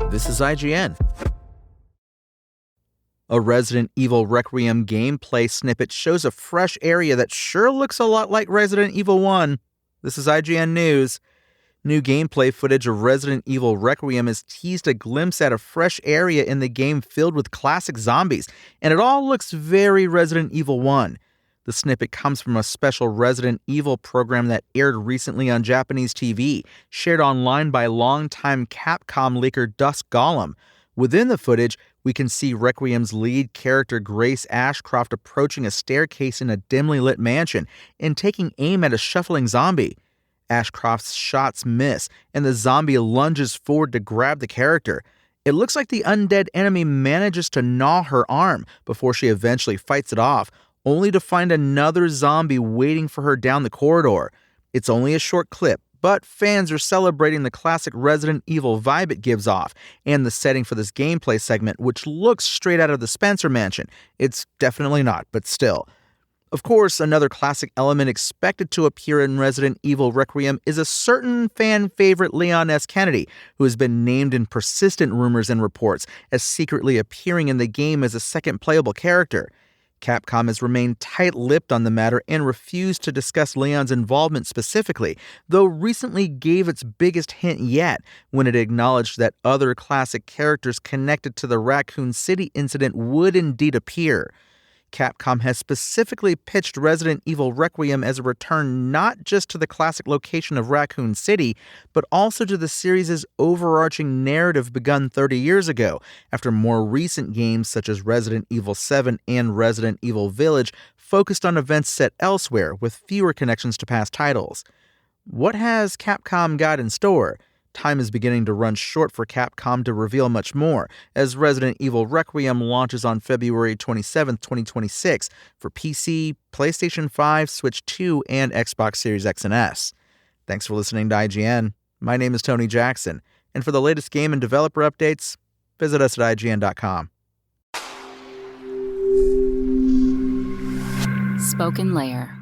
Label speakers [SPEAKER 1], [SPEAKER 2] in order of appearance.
[SPEAKER 1] This is IGN. A Resident Evil Requiem gameplay snippet shows a fresh area that sure looks a lot like Resident Evil 1. This is IGN News. New gameplay footage of Resident Evil Requiem has teased a glimpse at a fresh area in the game filled with classic zombies, and it all looks very Resident Evil 1. The snippet comes from a special Resident Evil program that aired recently on Japanese TV, shared online by longtime Capcom leaker Dusk Golem. Within the footage, we can see Requiem's lead character Grace Ashcroft approaching a staircase in a dimly lit mansion and taking aim at a shuffling zombie. Ashcroft's shots miss, and the zombie lunges forward to grab the character. It looks like the undead enemy manages to gnaw her arm before she eventually fights it off, only to find another zombie waiting for her down the corridor. It's only a short clip, but fans are celebrating the classic Resident Evil vibe it gives off, and the setting for this gameplay segment, which looks straight out of the Spencer Mansion. It's definitely not, but still. Of course, another classic element expected to appear in Resident Evil Requiem is a certain fan favorite Leon S. Kennedy, who has been named in persistent rumors and reports as secretly appearing in the game as a second playable character. Capcom has remained tight-lipped on the matter and refused to discuss Leon's involvement specifically, though recently gave its biggest hint yet when it acknowledged that other classic characters connected to the Raccoon City incident would indeed appear. Capcom has specifically pitched Resident Evil Requiem as a return not just to the classic location of Raccoon City, but also to the series' overarching narrative begun 30 years ago, after more recent games such as Resident Evil 7 and Resident Evil Village focused on events set elsewhere with fewer connections to past titles. What has Capcom got in store? Time is beginning to run short for Capcom to reveal much more, as Resident Evil Requiem launches on February 27, 2026 for PC, PlayStation 5, Switch 2, and Xbox Series X and S. Thanks for listening to IGN. My name is Tony Jackson, and for the latest game and developer updates, visit us at IGN.com.
[SPEAKER 2] Spoken Layer.